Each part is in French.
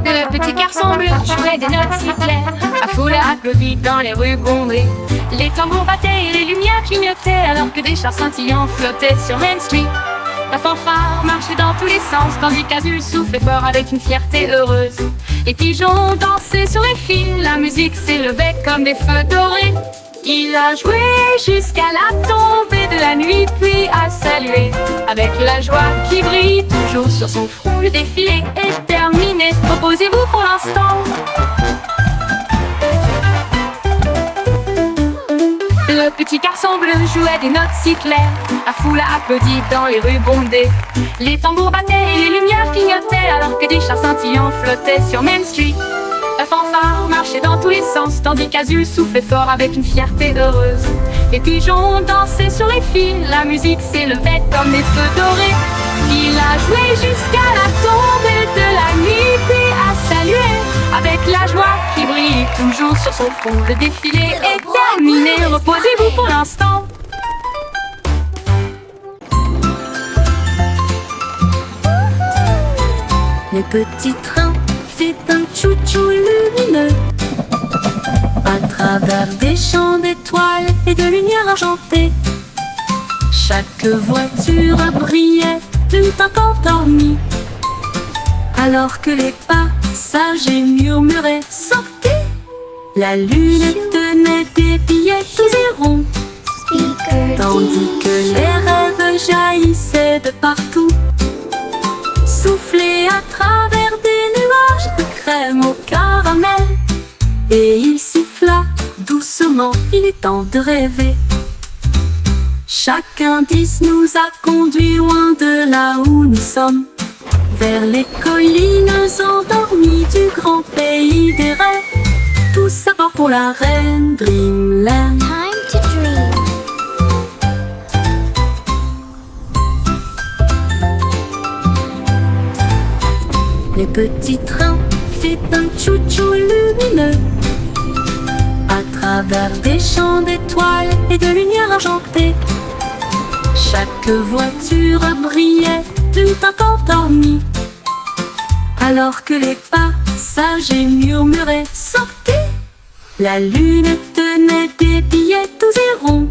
Le petit garçon bleu jouait des notes si claires. La foule applaudit dans les rues bondées. Les tambours battaient et les lumières clignotaient, alors que des chars scintillants flottaient sur Main Street. La fanfare marchait dans tous les sens, tandis qu'Azul soufflait fort avec une fierté heureuse. Les pigeons dansaient sur les fils, la musique s'élevait comme des feux dorés. Il a joué jusqu'à la tombée de la nuit, puis a salué avec la joie qui brille toujours sur son front. Le défilé est terminé, reposez-vous pour l'instant. Le petit garçon bleu jouait des notes si claires. La foule a applaudi dans les rues bondées. Les tambours battaient et les lumières clignotaient, alors que des chars scintillants flottaient sur Main Street. La fanfare marchait dans tous les sens, tandis qu'Azul soufflait fort avec une fierté heureuse. Les pigeons dansaient sur les fils, la musique s'élevait comme des feux dorés. Il a joué jusqu'à la tombée de la nuit, puis a salué avec la joie qui brille toujours sur son front. Le défilé est terminé, reposez-vous pour l'instant. Le petit train fait un chou-chou lumineux à travers des champs d'étoiles et de lumière argentée. Chaque voiture brillait tout encore dormie, alors que les passagers murmuraient « Sortez !» La lune tenait des billets tous et ronds, tandis que les rêves jaillissaient de partout, soufflés à travers des nuages de crème au caramel. Et il siffla doucement, il est temps de rêver. Chaque indice nous a conduits loin de là où nous sommes, vers les collines endormies du grand pays des rêves. Tous à bord pour la reine Dreamland. Time to dream. Le petit train fait un chou-chou lumineux à travers des champs d'étoiles et de lumière argentée. Chaque voiture brillait tout encore dormie, alors que les passagers murmuraient « Sortez !» La lune tenait des billets tous et ronds,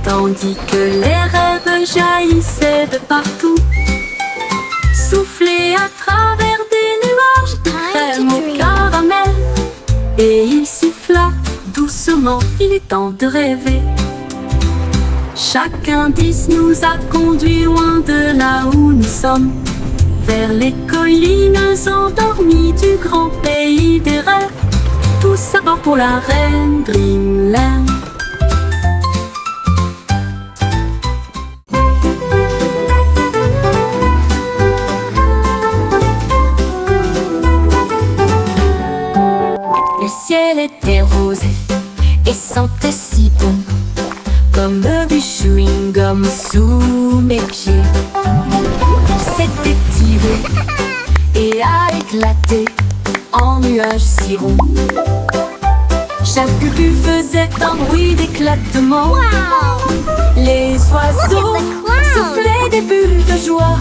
tandis que les rêves jaillissaient de partout, soufflés à travers des nuages de crème au caramel. Et il siffla doucement, il est temps de rêver. Chaque indice nous a conduits loin de là où nous sommes, vers les collines endormies du grand pays des rêves. Tous à bord pour la reine Dreamland. Le ciel était rose et sentait si bon, comme du chewing-gum sous mes pieds. S'était tiré et a éclaté en nuages si ronds. Chaque bulle faisait un bruit d'éclatement. Les oiseaux soufflaient des bulles de joie.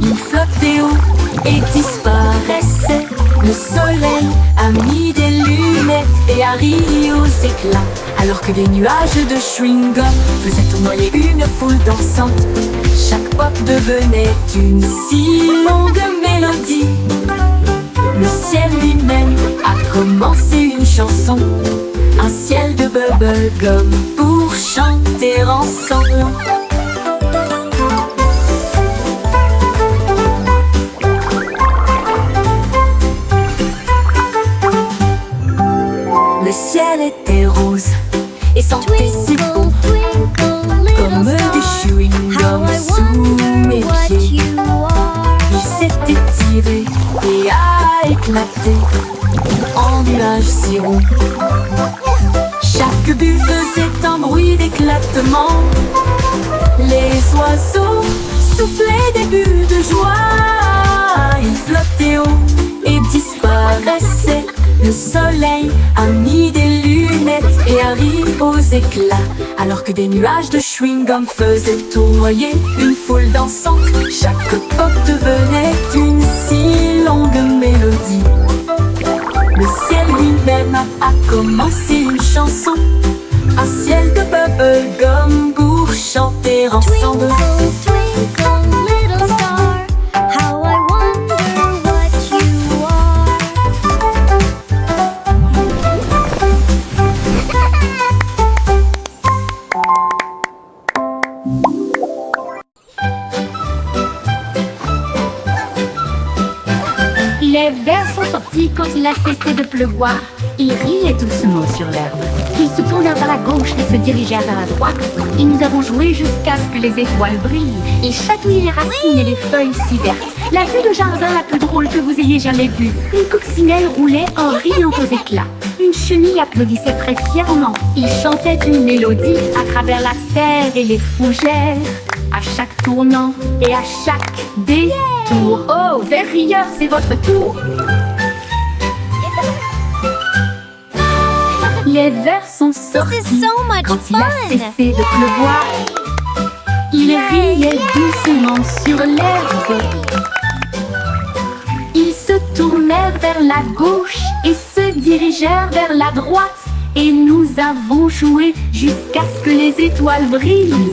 Ils flottaient haut et disparaissaient. Le soleil a mis des lunettes et a ri aux éclats, alors que des nuages de chewing-gum faisaient tournoyer une foule dansante. Chaque pop devenait une si longue mélodie. Le ciel lui-même a commencé une chanson, un ciel de bubblegum pour chanter ensemble. Le ciel était rose et sentait si bon, comme du chewing-gum sous mes pieds. Il s'était tiré et a éclaté en nuages si ronds. Chaque bulle faisait un bruit d'éclatement. Les oiseaux soufflaient des bulles de joie. Ils flottaient haut et disparaissaient. Le soleil a mis des lunettes et a ri aux éclats, alors que des nuages de chewing-gum faisaient tournoyer une foule dansante. Chaque pop devenait une commencer une chanson. Un ciel de bubblegum pour chanter ensemble. Twinkle, twinkle, little star, how I wonder what you are. Les vers sont sortis quand il a cessé de pleuvoir. Ils riaient doucement sur l'herbe. Ils se tournèrent vers la gauche et se dirigèrent vers la droite. Et nous avons joué jusqu'à ce que les étoiles brillent. Ils chatouillaient les racines et les feuilles si vertes. La vue de jardin la plus drôle que vous ayez jamais vue. Une coccinelle roulait en riant aux éclats. Une chenille applaudissait très fièrement. Ils chantaient une mélodie à travers la terre et les fougères. À chaque tournant et à chaque détour. Oh, vers rieur, c'est votre tour. Les vers sont sortis This is so much quand il a fun. cessé de pleuvoir. Ils riaient doucement sur l'herbe. Ils se tournèrent vers la gauche et se dirigèrent vers la droite. Et nous avons joué jusqu'à ce que les étoiles brillent.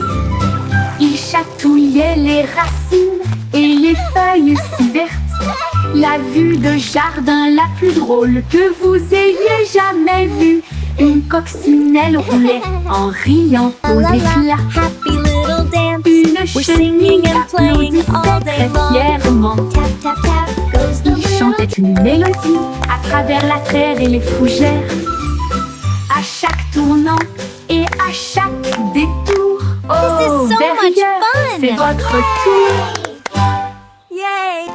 Ils chatouillaient les racines et les feuilles si vertes. La vue de jardin la plus drôle que vous ayez jamais vue. Une coccinelle roulait en riant aux La la, éclats. happy little dance. Une We're chenille singing and playing all applaudissait day très long. fièrement. Tap, tap, tap goes the Il chantait une mélodie à travers la terre et les fougères. À chaque tournant et à chaque détour. Oh, This is so vers much rieur, fun. c'est votre tour. Yay!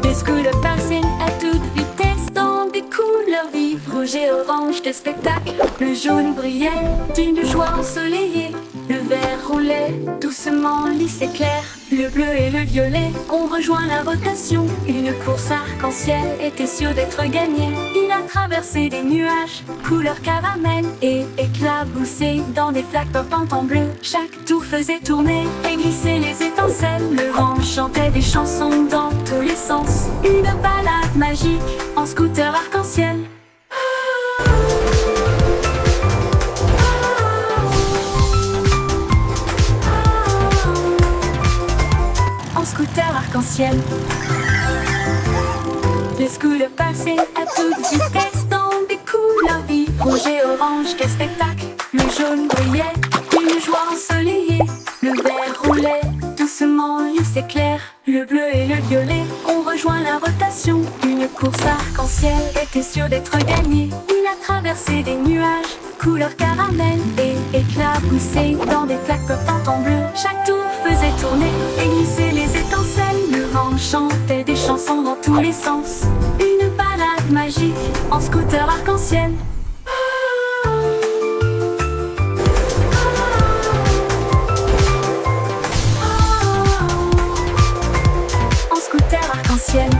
Des scouts passaient à toute vitesse dans des couleurs vives, rouge et orange de spectacle. Le jaune brillait d'une joie ensoleillée. Le vert roulait doucement, lisse et clair. Le bleu et le violet ont rejoint la rotation. Une course arc-en-ciel était sûre d'être gagnée. Il a traversé des nuages, couleur caramel et éclaboussé dans des flaques pop en bleu. Chaque tour faisait tourner et glisser les étincelles. Le vent chantait des chansons dans tous les sens. Une balade magique en scooter arc-en-ciel. En scooter arc-en-ciel. Les scouts passaient à toute vitesse dans des couleurs vives, rouge et orange, quel spectacle. Le jaune brillait d'une joie ensoleillée. Le vert roulait doucement, lisse et clair. Le bleu et le violet ont rejoint la rotation. Une course arc-en-ciel était sûre d'être gagnée. Il a traversé des nuages, couleur caramel et éclaboussé dans des flaques pop en bleu. Chaque tour faisait tourner et glisser les étincelles. Le vent chantait des chansons dans tous les sens. Une balade magique en scooter arc-en-ciel. En scooter arc-en-ciel.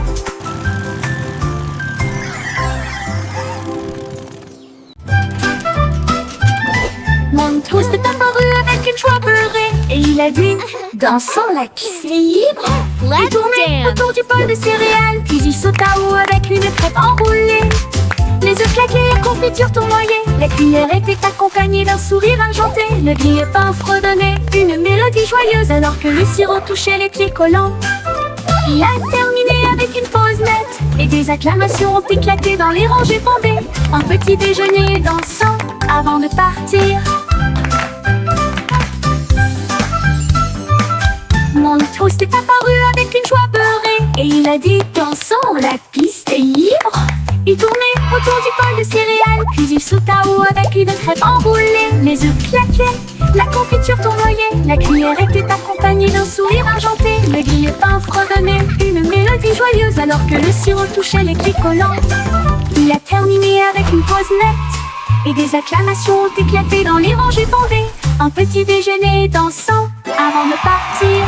Mon Toast est apparu avec une joie beurrée et il a dit dansons la piste est libre. Il Let's tournait dance. autour du bol de céréales, puis il sauta haut avec une crêpe enroulée. Les œufs claqués, la confiture tournoyée, la cuillère était accompagnée d'un sourire argenté. Le grille-pain fredonnait une mélodie joyeuse alors que le sirop touchait les pieds collants. Il a terminé avec une pause nette et des acclamations ont éclaté dans les rangées bombées. Un petit déjeuner dansant avant de partir. Mon Toast est apparu avec une joie beurrée et il a dit dansons, la piste est libre. Il tournait autour du bol de céréales, puis il sauta haut avec une crêpe enroulée. Les œufs claquaient, la confiture tournoyait, la cuillère était accompagnée d'un sourire argenté. Le grille-pain fredonnait une mélodie joyeuse alors que le sirop touchait les pieds collants. Il a terminé avec une pause nette et des acclamations ont éclaté dans les rangées bondées. Un petit déjeuner dansant avant de partir.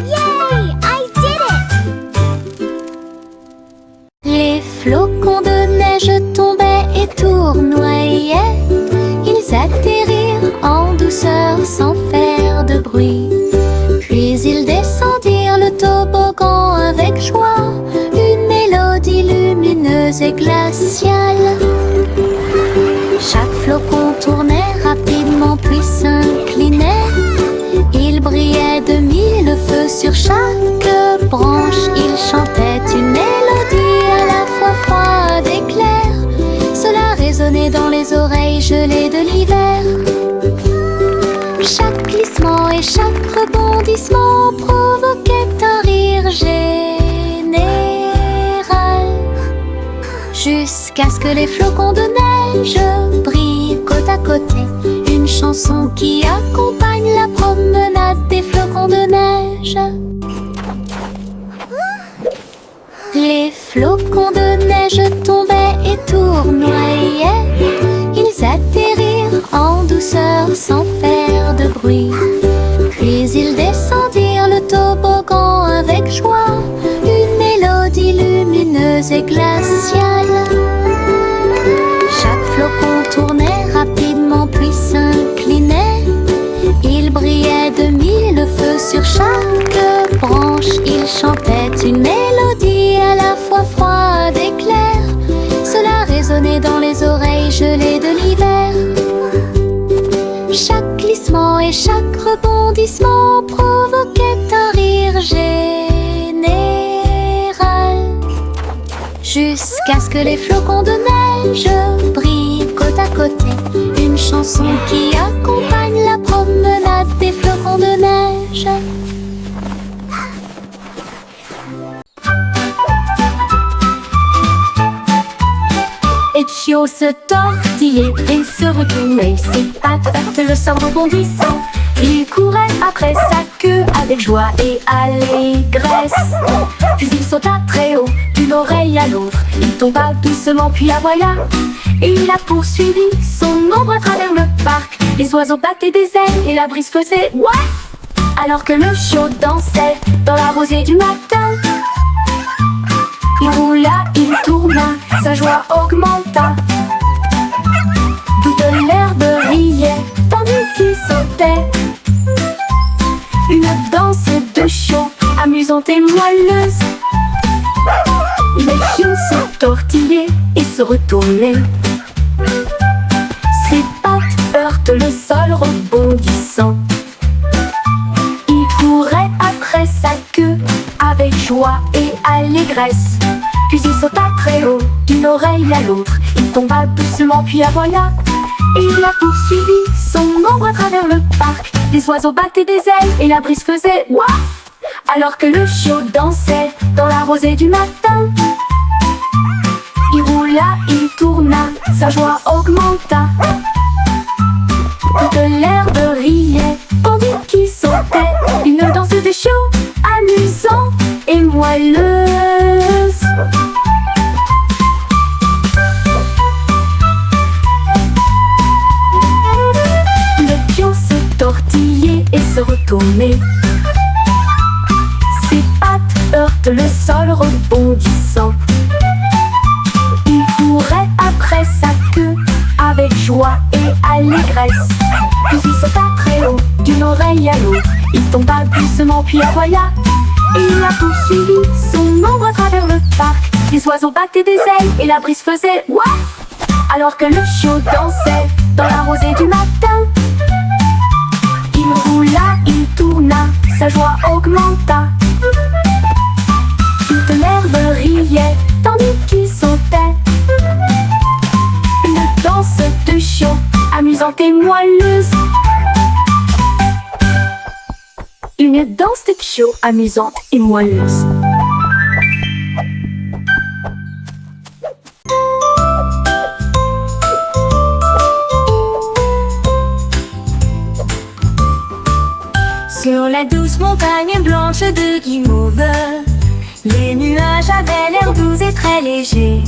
Yay! I did it! Les flocons de neige tombaient et tournoyaient. Ils atterrirent en douceur sans faire de bruit. Puis ils descendirent le toboggan flocon tournait rapidement puis s'inclinait. Il brillait de mille feux sur chaque branche. Il chantait une mélodie à la fois froide et claire. Cela résonnait dans les oreilles gelées de l'hiver. Chaque glissement et chaque rebondissement provoquait un rire général, jusqu'à ce que les flocons de neige brillent côte à côté. Une chanson qui accompagne la promenade des flocons de neige. Les flocons de neige tombaient et tournoyaient. Ils atterrirent en douceur sans faire de bruit. Puis ils descendirent le toboggan avec joie. Une mélodie lumineuse et glaciale. Chaque flocon tournait rapidement puis s'inclinait. Il brillait de mille feux sur chaque branche. Il chantait une mélodie à la fois froide et claire. Cela résonnait dans les oreilles gelées de l'hiver. Chaque glissement et chaque rebondissement provoquait un rire général, jusqu'à ce que les flocons de neige brillent côte à côté. Une chanson qui accompagne la promenade des flocons de neige. Etchio se tortillait et se retournait, ses pattes heurtaient le sol rebondissant. Il courait après sa queue avec joie et allégresse. Puis il sauta très haut d'une oreille à l'autre. Il tomba doucement puis aboya. Et il a poursuivi son ombre à travers le parc. Les oiseaux battaient des ailes et la brise faisait ouaf. Alors que le chiot dansait dans la rosée du matin. Il roula, il tourna, sa joie augmenta. Toute l'herbe riait, tandis qu'il sautait. Une danse de chiot, amusante et moelleuse. Les chiots se tortillaient et se retournaient. Ses pattes heurtent le sol rebondissant. Il courait après sa queue avec joie et allégresse. Puis il sauta très haut d'une oreille à l'autre. Il tomba doucement puis aboya. Et il a poursuivi son ombre à travers le parc. Les oiseaux battaient des ailes et la brise faisait ouaf. Alors que le chiot dansait dans la rosée du matin. Il roula, il tourna, sa joie augmenta. Toute l'herbe riait, tandis qu'il sautait. Une danse de chiot, amusante et moelleuse. Le chiot se tortillait et se retournait. Ses pattes heurtent le sol rebondissant. Il courait après sa queue avec joie et allégresse. Puis il sauta très haut d'une oreille à l'autre. Il tomba doucement puis aboya. Et il a poursuivi son ombre à travers le parc. Les oiseaux battaient des ailes et la brise faisait ouaf. Alors que le chiot dansait dans la rosée du matin. Il roula, il tourna, sa joie augmenta. Toute l'herbe riait, tandis qu'il sautait. Une danse de chiot, amusante et moelleuse. Une danse de chiot, amusante et moelleuse. Sur la douce montagne blanche de guimauve, les nuages avaient l'air doux et très légers.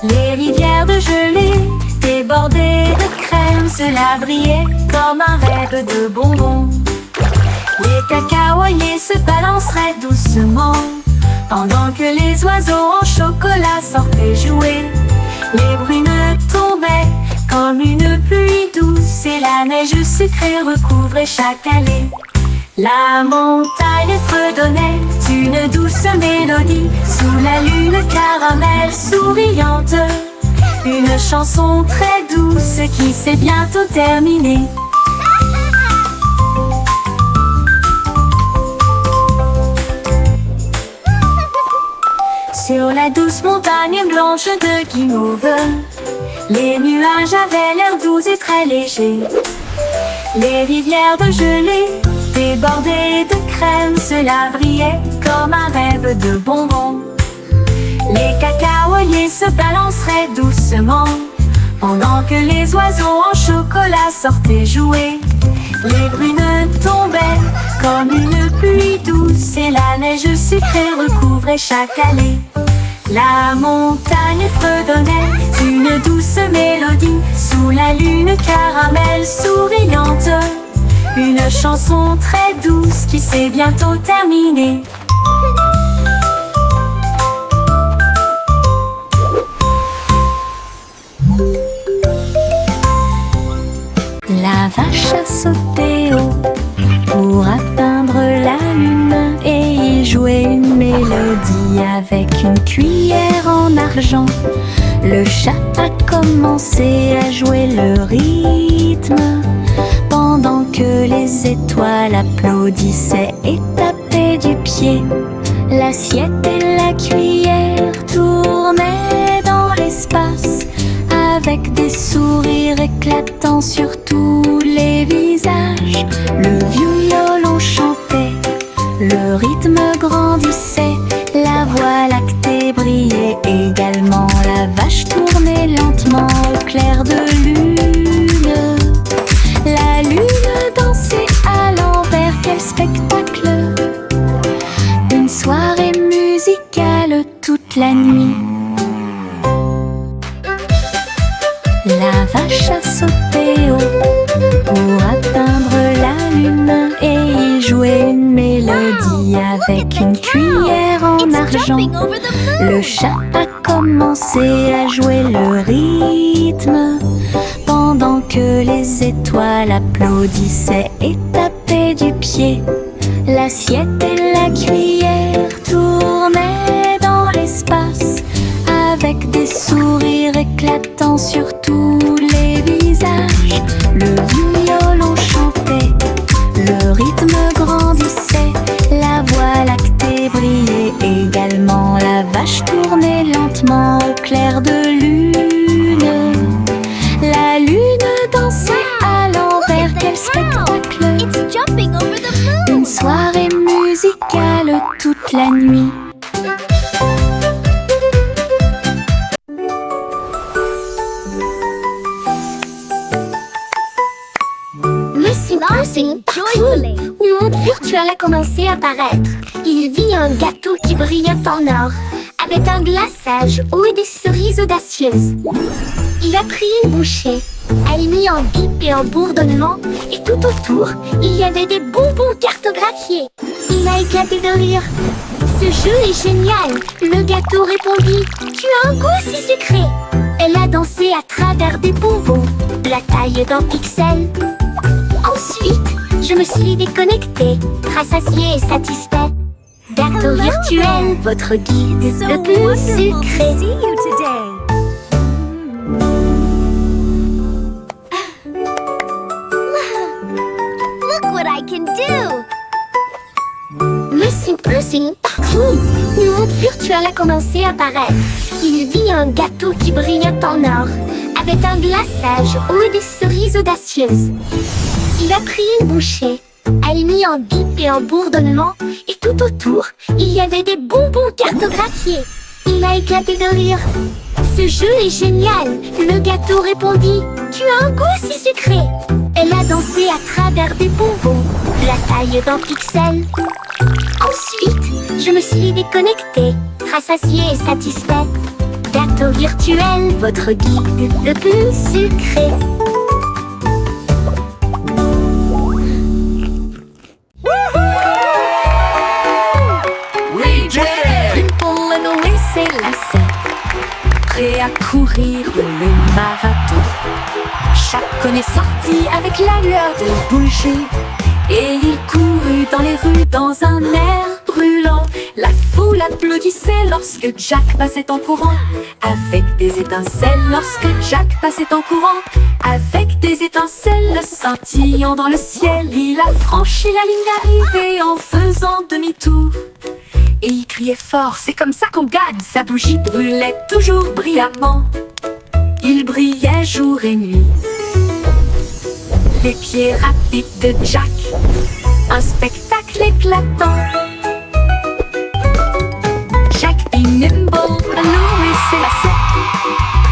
Les rivières de gelée débordées de crème, cela brillait comme un rêve de bonbons. Les cacaoyers se balanceraient doucement, pendant que les oiseaux en chocolat sortaient jouer. Les brumes tombaient comme une pluie douce, et la neige sucrée recouvrait chaque allée. La montagne fredonnait une douce mélodie sous la lune caramel souriante. Une chanson très douce qui s'est bientôt terminée. Sur la douce montagne blanche de Guimauve, les nuages avaient l'air doux et très légers. Les rivières de gelée, débordées de crème, cela brillait comme un rêve de bonbons. Les cacaoyers se balanceraient doucement, pendant que les oiseaux en chocolat sortaient jouer. Les brunes tombaient comme une pluie douce et la neige sucrée recouvrait chaque allée. La montagne fredonnait une douce mélodie sous la lune caramel souriante. Une chanson très douce qui s'est bientôt terminée. La vache a sauté haut pour atteindre la lune et il jouait une mélodie avec une cuillère en argent. Le chat a commencé à jouer le rythme pendant que les étoiles applaudissaient et tapaient du pied. L'assiette et la cuillère tournaient dans l'espace avec des sourires éclatants sur tous les visages. Le violon chantait, le rythme grandissait, la voie lactée brillait également. La vache tournait lentement au clair de lune. La lune dansait à l'envers, quel spectacle! Une soirée musicale toute la nuit. La vache a sauté haut pour atteindre la lune et il jouait une mélodie avec une cuillère en argent. Le chat a commencé à jouer le rythme pendant que les étoiles applaudissaient et tapaient du pied. L'assiette et la cuillère tournaient dans l'espace avec des sourires éclatants sur tous les visages. Le violon chantait, le rythme grandissait, la voie lactée brillait également. La vache tournait lentement au clair de lune. La lune dansait à l'envers, quel spectacle! Une soirée musicale toute la nuit. Joyfully. Une monde virtuel a commencé à apparaître. Il vit un gâteau qui brillait en or, avec un glaçage haut et des cerises audacieuses. Il a pris une bouchée, elle mit en bip et en bourdonnement, et tout autour, il y avait des bonbons cartographiés. Il a éclaté de rire. Ce jeu est génial, le gâteau répondit. Tu as un goût si sucré. Elle a dansé à travers des bonbons, la taille d'un pixel. Ensuite, je me suis déconnectée, rassasiée et satisfait. Gâteau virtuel, votre guide le plus sucré. Look what I can do! Monsieur Percy, le monde virtuel a commencé à apparaître. Il vit un gâteau qui brillait en or, avec un glaçage haut et des cerises audacieuses. Il a pris une bouchée, elle mit en bip et en bourdonnement, et tout autour, il y avait des bonbons cartographiés. Il a éclaté de rire. Ce jeu est génial, le gâteau répondit. Tu as un goût si sucré. Elle a dansé à travers des bonbons, la taille d'un pixel. Ensuite, je me suis déconnectée, rassasiée et satisfait. Gâteau virtuel, votre guide le plus sucré. Prêt à courir le marathon. Chacun est sorti avec la lueur de bouger, et il courut dans les rues dans un air brûlant. La foule applaudissait lorsque Jack passait en courant. Avec des étincelles lorsque Jack passait en courant. Avec des étincelles scintillant dans le ciel, il a franchi la ligne d'arrivée en faisant demi-tour. Et il criait fort, c'est comme ça qu'on gagne. Sa bougie brûlait toujours brillamment. Il brillait jour et nuit. Les pieds rapides de Jack, un spectacle éclatant. Jack be nimble, allons et s'élasser,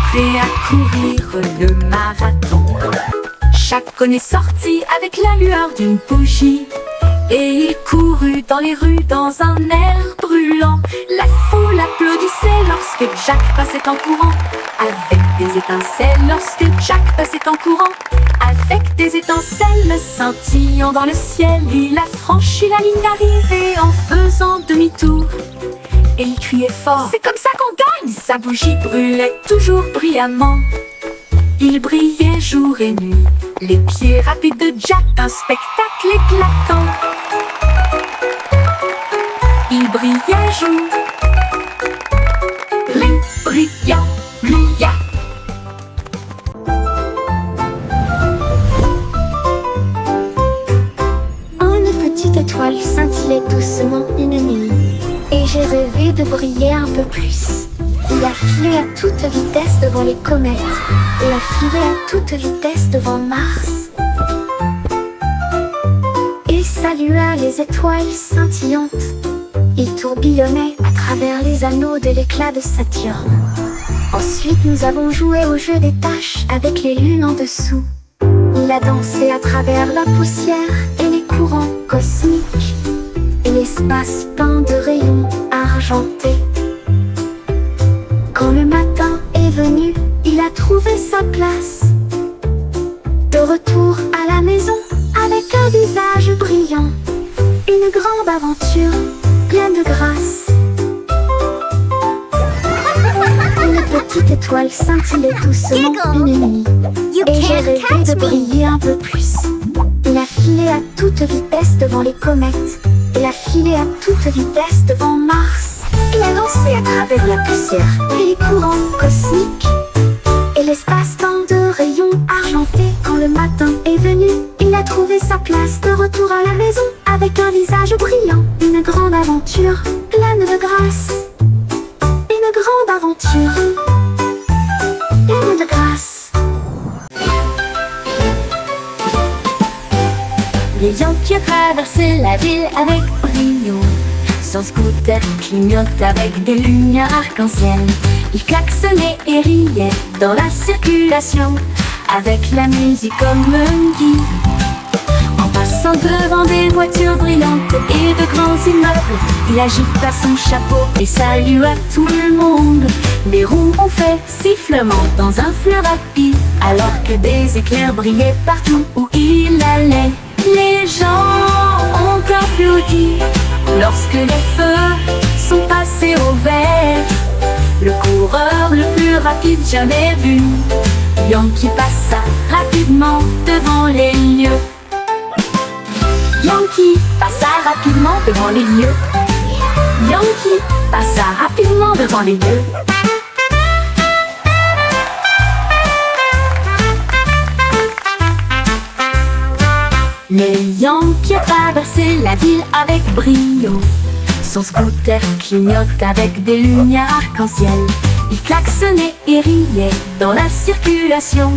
prêt à courir le marathon. Jack est sorti avec la lueur d'une bougie, et il courut dans les rues dans un air brûlant. La foule applaudissait lorsque Jack passait en courant. Avec des étincelles lorsque Jack passait en courant. Avec des étincelles scintillant dans le ciel, il a franchi la ligne d'arrivée en faisant demi-tour. Et il criait fort, c'est comme ça qu'on gagne. Sa bougie brûlait toujours brillamment. Il brillait jour et nuit. Les pieds rapides de Jack, un spectacle éclatant. Il brillait jour, brillant, brillant. Une petite étoile scintillait doucement une nuit, et j'ai rêvé de briller un peu plus. Il a filé à toute vitesse devant les comètes, et a filé à toute vitesse devant Mars. Et salua les étoiles scintillantes. Il tourbillonnait à travers les anneaux de l'éclat de Saturne. Ensuite nous avons joué au jeu des taches avec les lunes en dessous. Il a dansé à travers la poussière et les courants cosmiques, et l'espace peint de rayons argentés. Quand le matin est venu, il a trouvé sa place. De retour à la maison, avec un visage brillant. Une grande aventure, pleine de grâce. Une petite étoile scintillait doucement une nuit, et j'ai rêvé de briller un peu plus. Il a filé à toute vitesse devant les comètes, et a filé à toute vitesse devant Mars. Il a dansé à travers la poussière et les courants cosmiques, et l'espace-temps de rayons argentés. Quand le matin est venu, il a trouvé sa place. De retour à la maison, avec un visage brillant. Une grande aventure, pleine de grâce. Une grande aventure, pleine de grâce. Les Yankees traversaient la ville avec brio. Son scooter clignote avec des lumières arc-en-ciel. Il klaxonnait et riait dans la circulation, avec la musique comme un guide. En passant devant des voitures brillantes et de grands immeubles, il agita son chapeau et salua tout le monde. Les roues ont fait sifflement dans un fleuve rapide, alors que des éclairs brillaient partout où il allait. Les gens ont applaudi lorsque les feux sont passés au vert. Le coureur le plus rapide jamais vu, Yankee passa rapidement devant les lieux. Yankee passa rapidement devant les lieux. Yankee passa rapidement devant les lieux. Les Yankees traversaient la ville avec brio. Son scooter clignote avec des lumières arc-en-ciel. Il klaxonnait et riait dans la circulation,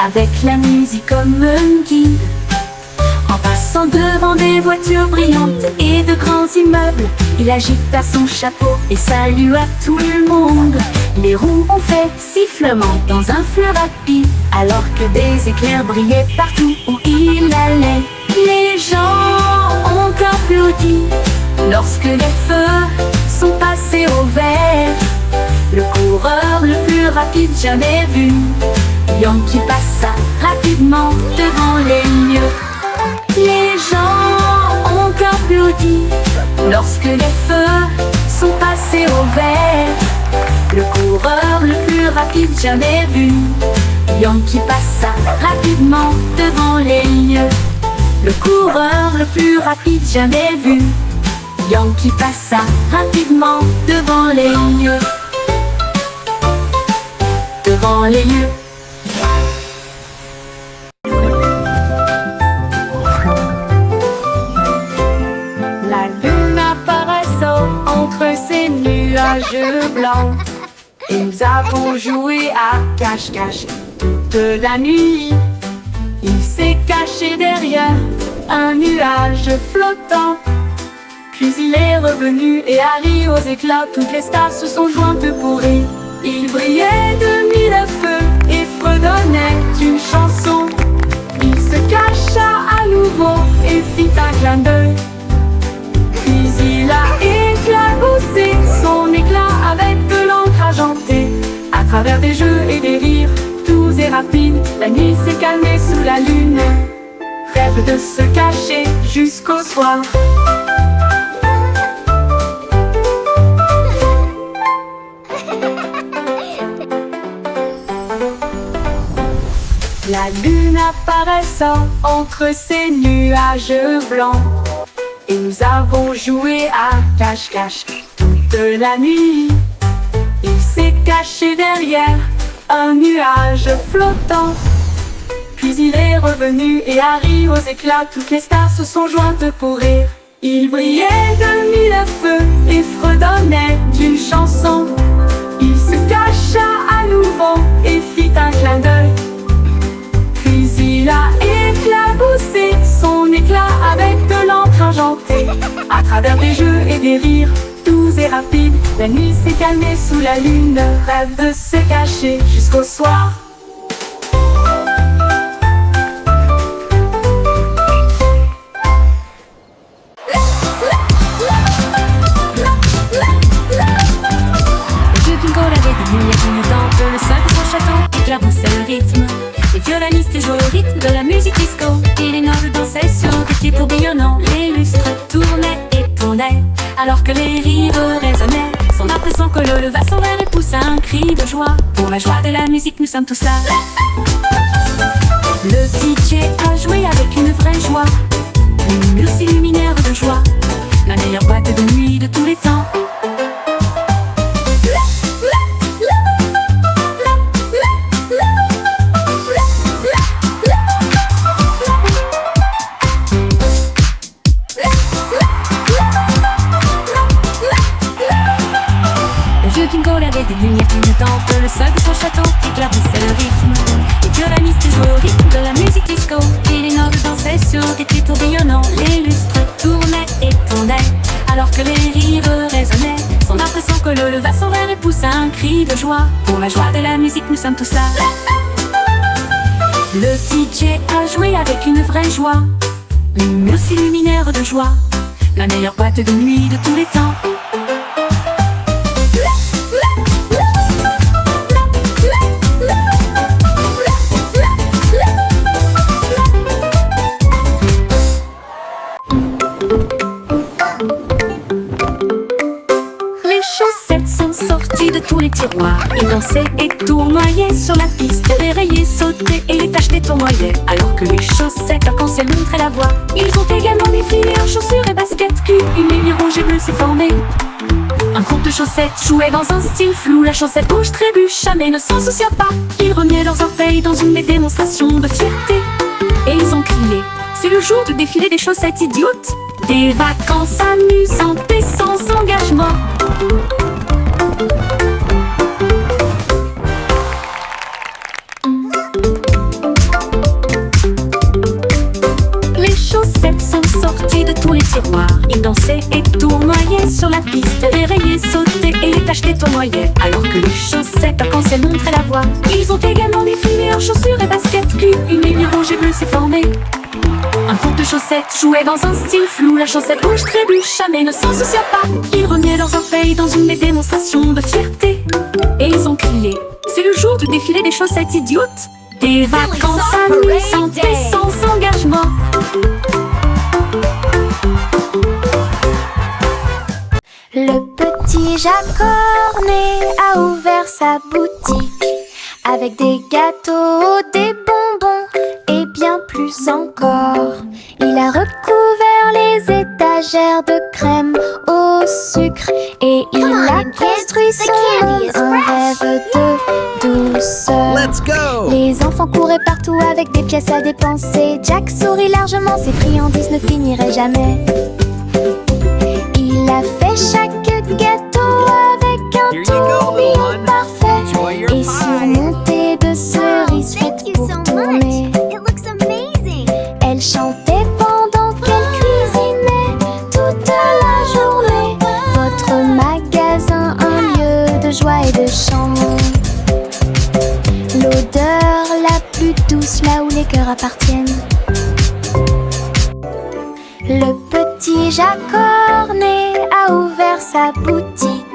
avec la musique comme un guide. En passant devant des voitures brillantes et de grands immeubles, il agita son chapeau et salua tout le monde. Les roues ont fait sifflement dans un fleuve rapide, alors que des éclairs brillaient partout où il allait. Les gens ont applaudi lorsque les feux sont passés au vert. Le coureur le plus rapide jamais vu, Yankee passa rapidement devant les lieux. Les gens ont applaudi lorsque les feux sont passés au vert. Le coureur le plus rapide jamais vu, Yankee passa rapidement devant les lieux. Le coureur le plus rapide jamais vu, Yankee passa rapidement devant les lieux. Devant les lieux. La lune apparaissant entre ces nuages blancs, et nous avons joué à cache-cache toute la nuit. Il s'est caché derrière un nuage flottant, puis il est revenu et Harry aux éclats. Toutes les stars se sont jointes pour rire. Il brillait de mille feux et fredonnait une chanson. Il se cacha à nouveau et fit un clin d'œil. Puis il a éclaboussé son éclat avec de l'encre argentée. À travers des jeux et des rires doux et rapides, la nuit s'est calmée sous la lune. Rêve de se cacher jusqu'au soir. La lune apparaissant entre ces nuages blancs, et nous avons joué à cache-cache toute la nuit. Il s'est caché derrière un nuage flottant, puis il est revenu et Harry aux éclats. Toutes les stars se sont jointes pour rire. Il brillait de mille feux et fredonnait d'une chanson. Il se cacha à nouveau et fit un clin d'œil. Puis il a éclaboussé son éclat avec de l'encre argentée. À travers des jeux et des rires doux et rapides, la nuit s'est calmée sous la lune. Rêve de se cacher jusqu'au soir. Le sein de son château éclaboussait le rythme. Les violonistes jouaient au rythme de la musique disco, et les nobles dansaient sur des pieds tourbillonnants. Les lustres tournaient et tournaient, alors que les rires résonnaient. Son impression que le leva son verre et poussa un cri de joie. Pour la joie de la musique, nous sommes tous là. Le DJ a joué avec une vraie joie. Les murs s'illuminèrent de joie. La meilleure boîte de nuit de tous les temps. Des lumières clignotantes, le sol de son château éclaboussait le rythme. Les violonistes jouaient au rythme de la musique disco, et les nobles dansaient sur des pieds tourbillonnants. Les lustres tournaient et tournaient, alors que les rires résonnaient. Son impression que le leva son verre et poussa un cri de joie. Pour la joie de la musique, nous sommes tous là. Le DJ a joué avec une vraie joie. Les murs s'illuminèrent de joie. La meilleure boîte de nuit de tous les temps. De tous les tiroirs, ils dansaient et tournoyaient sur la piste. Les rayés sautaient et les tachetés tournoyaient, alors que les chaussettes arc-en-ciel montraient la voie. Ils ont également défilé en chaussures et baskets cul. Une ligne rouge et bleue s'est formée. Un groupe de chaussettes jouait dans un style flou. La chaussette rouge trébucha mais ne s'en soucia pas. Ils remuaient leurs orteils dans une démonstration de fierté. Et ils ont crié: c'est le jour du défilé des chaussettes idiotes. Des vacances amusantes et sans engagement. Les chaussettes sont sorties de tous les tiroirs. Ils dansaient et tournoyaient sur la piste. Les rayés sautaient et les tachetés tournoyaient, alors que les chaussettes arc-en-ciel montraient la voie. Ils ont également défilé en chaussures et baskets cul. Une ligne rouge et bleue s'est formée. Un groupe de chaussettes jouait dans un style flou. La chaussette rouge trébucha mais ne s'en soucia pas. Ils remuaient leurs orteils dans une démonstration de fierté. Et ils ont crié: c'est le jour du défilé des chaussettes idiotes. Des vacances amusantes et sans engagement. Le petit Jacques Cornet a ouvert sa boutique avec des gâteaux, des bonbons et bien plus encore. Il a recouvert les étagères étagères de crème au sucre. Et il a construit son monde, un rêve de douceur. Let's go! Les enfants couraient partout avec des pièces à dépenser. Jack sourit largement, ses friandises ne finiraient jamais. Il a fait chaque gâteau avec un Here you go, little tourbillon one. parfait Enjoy your et pie. surmonté de cerises Thank faites you pour so much. tourner. It looks amazing. Elle chantait pendant qu'elle cuisinait toute la journée. Votre magasin, un lieu de joie et de chant. L'odeur la plus douce là où les cœurs appartiennent. Le petit Jacques Cornet a ouvert sa boutique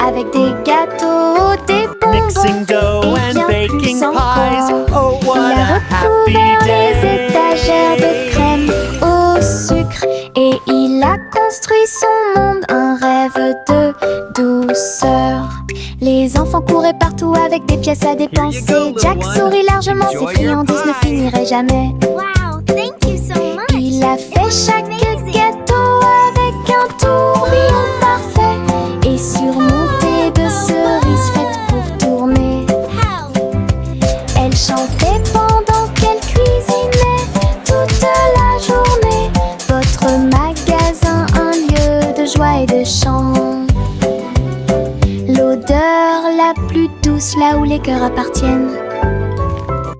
avec des gâteaux, des Mixing bonbons dough et and bien baking plus encore. pies. Oh, what Il a a happy recouvert les day! étagères de crème au sucre et il a construit son monde, un rêve de douceur. Les enfants couraient partout avec des pièces à dépenser. little Jack one. sourit largement, ses Enjoy your friandises ne pie. finiraient jamais. Wow, thank you so much. Il a It fait looks chaque amazing. gâteau avec un tourbillon parfait et surmonté de cerises faites pour tourner. How? Elle chantait pendant qu'elle cuisinait toute la journée. Votre magasin, un lieu de joie et de chant. L'odeur la plus douce là où les cœurs appartiennent.